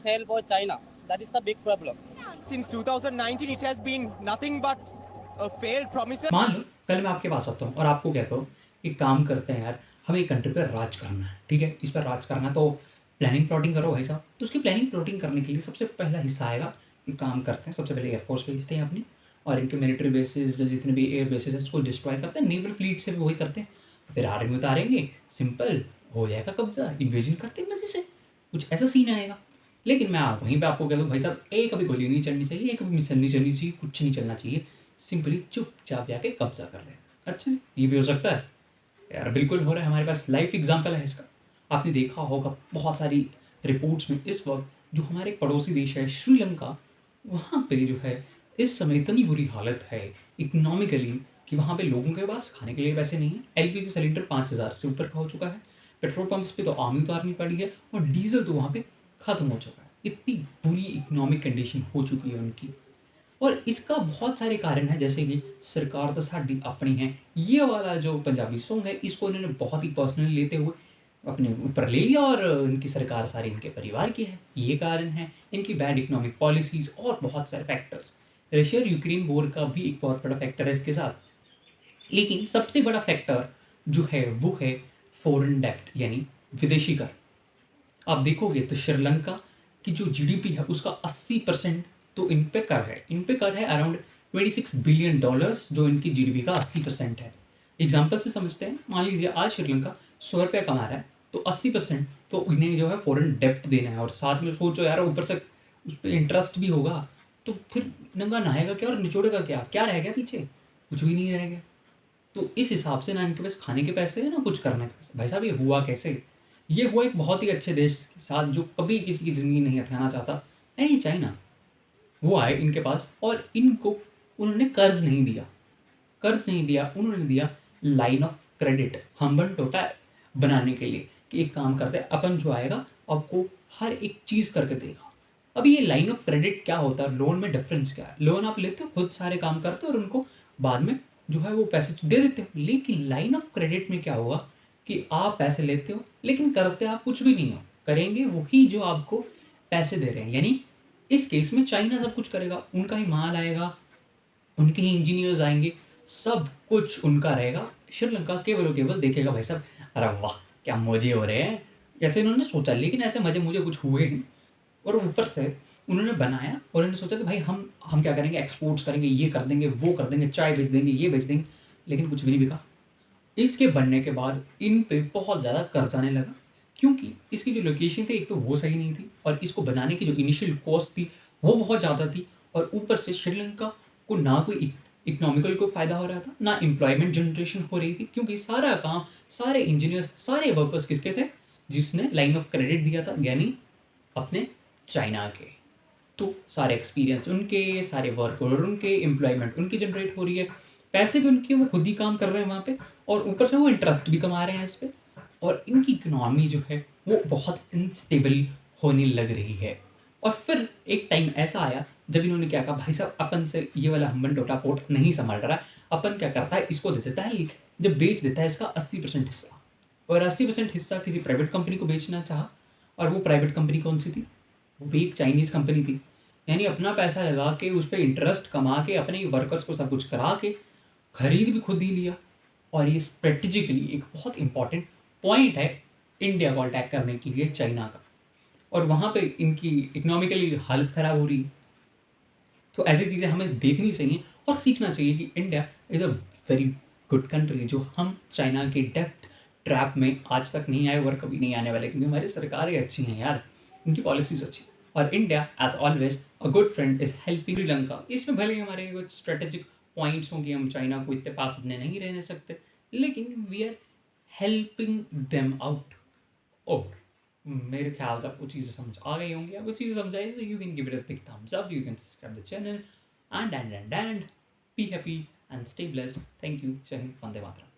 sell for China. That is the big problem. Since 2019, it has been nothing but failed promises. मान लो कल मैं आपके पास आता हूँ और आपको कहता हूँ कि काम करते हैं यार, हमें एक कंट्री पर राज करना है, ठीक है, इस पर राज करना है, तो प्लानिंग प्लॉटिंग करो भाई साहब। तो उसकी प्लानिंग प्लॉटिंग करने के लिए सबसे पहला हिस्सा आएगा कि काम करते हैं, सबसे पहले एयरफोर्स भेजते हैं अपनी, और इनके मिलिट्री बेसिस जितने भी एयर बेसिस है उसको डिस्ट्रॉय करते हैं, नेवल फ्लीट से भी वही करते हैं, फिर आर्मी उतारेंगे, सिंपल हो जाएगा कब्जा, इन्वेजन करते हैं मजे से, कुछ ऐसा सीन आएगा। लेकिन मैं वहीं पे आपको कह दूँ भाई साहब, एक कभी गोली नहीं चलनी चाहिए, एक कभी मिसल नहीं चलनी चाहिए, कुछ नहीं चलना चाहिए, सिंपली चुपचाप जाके कब्जा कर ले। अच्छा, ये भी हो सकता है यार, बिल्कुल हो रहा है, हमारे पास लाइव एग्जाम्पल है इसका। आपने देखा होगा बहुत सारी रिपोर्ट्स में इस वक्त जो हमारे पड़ोसी देश है श्रीलंका, वहाँ पे जो है इस समय इतनी बुरी हालत है इकोनॉमिकली कि वहाँ पे लोगों के पास खाने के लिए पैसे नहीं है। एलपीजी सिलेंडर 5,000 से ऊपर का हो चुका है, पेट्रोल पंप्स पे तो आर्मी उतारनी पड़ी है, और डीजल तो वहाँ पे ख़त्म हो चुका है। इतनी बुरी इकोनॉमिक कंडीशन हो चुकी है उनकी, और इसका बहुत सारे कारण हैं, जैसे कि सरकार तो साडी अपनी है, ये वाला जो पंजाबी सॉन्ग है इसको इन्होंने बहुत ही पर्सनली लेते हुए अपने ऊपर ले लिया, और इनकी सरकार सारी इनके परिवार की है, ये कारण है। इनकी बैड इकोनॉमिक पॉलिसीज़ और बहुत सारे फैक्टर्स, रशिया और यूक्रेन वॉर का भी एक बहुत बड़ा फैक्टर है इसके साथ। लेकिन सबसे बड़ा फैक्टर जो है वो है फॉरेन डेब्ट, यानी विदेशी कर। आप देखोगे तो श्रीलंका की जो जीडीपी है उसका 80% तो इन पे कर है, इन पे कर है अराउंड $26 बिलियन, जो इनकी जीडीपी का 80% है। एग्जाम्पल से समझते हैं, मान लीजिए आज श्रीलंका 100 रुपये कमा रहा है, तो 80% तो इन्हें जो है फॉरेन डेप्ट देना है, और साथ में सोचो यार ऊपर से उस पर इंटरेस्ट भी होगा, तो फिर नंगा नहाएगा क्या और निचोड़ेगा क्या, क्या रह गया पीछे, कुछ भी नहीं रह गया। तो इस हिसाब से ना इनके पास खाने के पैसे हैं ना कुछ करने के पैसे। भाई साहब ये हुआ कैसे, ये हुआ एक बहुत ही अच्छे देश के साथ जो कभी किसी की ज़िंदगी नहीं हथियाना चाहता, यानी चाइना। वो आए इनके पास और इनको उन्होंने कर्ज नहीं दिया, कर्ज नहीं दिया, उन्होंने दिया लाइन ऑफ क्रेडिट, हम्बल टोटा बनाने के लिए, कि एक काम करते हैं अपन, जो आएगा आपको हर एक चीज़ करके देगा। अब ये लाइन ऑफ क्रेडिट क्या होता है, लोन में डिफरेंस क्या है, लोन आप लेते हो खुद सारे काम करते हो और उनको बाद में जो है वो पैसे दे देते हो, लेकिन लाइन ऑफ क्रेडिट में क्या होगा कि आप पैसे लेते हो लेकिन करते आप कुछ भी नहीं हो, करेंगे वही जो आपको पैसे दे रहे हैं, यानी इस केस में चाइना सब कुछ करेगा, उनका ही माल आएगा, उनके ही इंजीनियर्स आएंगे, सब कुछ उनका रहेगा। श्रीलंका केवल और केवल देखेगा भाई साहब, अरे वाह क्या मजे हो रहे हैं, जैसे इन्होंने सोचा, लेकिन ऐसे मजे मुझे कुछ हुए नहीं। और ऊपर से उन्होंने बनाया और उन्होंने सोचा कि भाई हम क्या करेंगे, एक्सपोर्ट्स करेंगे, ये कर देंगे, वो कर देंगे, चाय बेच देंगे, ये बेच देंगे, लेकिन कुछ भी नहीं बिका। इसके बनने के बाद इन पे बहुत ज़्यादा कर्ज आने लगा, क्योंकि इसकी जो लोकेशन थी एक तो वो सही नहीं थी, और इसको बनाने की जो इनिशियल कॉस्ट थी वो बहुत ज़्यादा थी, और ऊपर से श्रीलंका को ना कोई इकोनॉमिकल को फ़ायदा हो रहा था, ना एम्प्लॉयमेंट जनरेशन हो रही थी, क्योंकि सारा काम, सारे इंजीनियर, सारे वर्कर्स किसके थे, जिसने लाइन ऑफ क्रेडिट दिया था, यानी अपने चाइना के। तो सारे एक्सपीरियंस उनके, सारे वर्कर उनके, एम्प्लॉयमेंट उनकी जनरेट हो रही है, पैसे भी उनके, वो खुद ही काम कर रहे हैं वहाँ पे, और ऊपर से वो इंटरेस्ट भी कमा रहे हैं इस पे, और इनकी इकोनॉमी जो है वो बहुत इनस्टेबल होने लग रही है। और फिर एक टाइम ऐसा आया जब इन्होंने क्या कहा, भाई साहब अपन से ये वाला हम्बन टोटा पोर्ट नहीं संभाल रहा, अपन क्या करता है, इसको दे देता है, जब बेच देता है इसका 80% हिस्सा, और 80% हिस्सा किसी प्राइवेट कंपनी को बेचना चाहा, और वो प्राइवेट कंपनी कौन सी थी, वो भी एक चाइनीज़ कंपनी थी, यानी अपना पैसा लगा के उस पर इंटरेस्ट कमा के अपने वर्कर्स को सब कुछ करा के खरीद भी खुद ही लिया। और ये स्ट्रेटजिकली एक बहुत इंपॉर्टेंट पॉइंट है इंडिया को अटैक करने के लिए चाइना का, और वहाँ पे इनकी इकोनॉमिकली हालत ख़राब हो रही है। तो ऐसी चीज़ें हमें देखनी चाहिए और सीखना चाहिए कि India is a very good country, जो हम चाइना के डेप्ट ट्रैप में आज तक नहीं आए और कभी नहीं आने वाले, क्योंकि हमारी सरकारें अच्छी हैं यार, इनकी पॉलिसीज अच्छी। और India as always a good friend is helping Sri Lanka. इसमें भले ही हमारे कुछ स्ट्रेटेजिक पॉइंट्स हों कि हम चाइना को इतने पास अपने नहीं रहने सकते, लेकिन we are helping them out. और मेरे ख्याल से आपको चीज़ें समझ आ गई होंगी, आपको चीज़ें समझ आई तो you can give it a big thumbs up, you can subscribe the channel, and be happy and stay blessed. Thank you. जय हिंद, वंदे मातरम।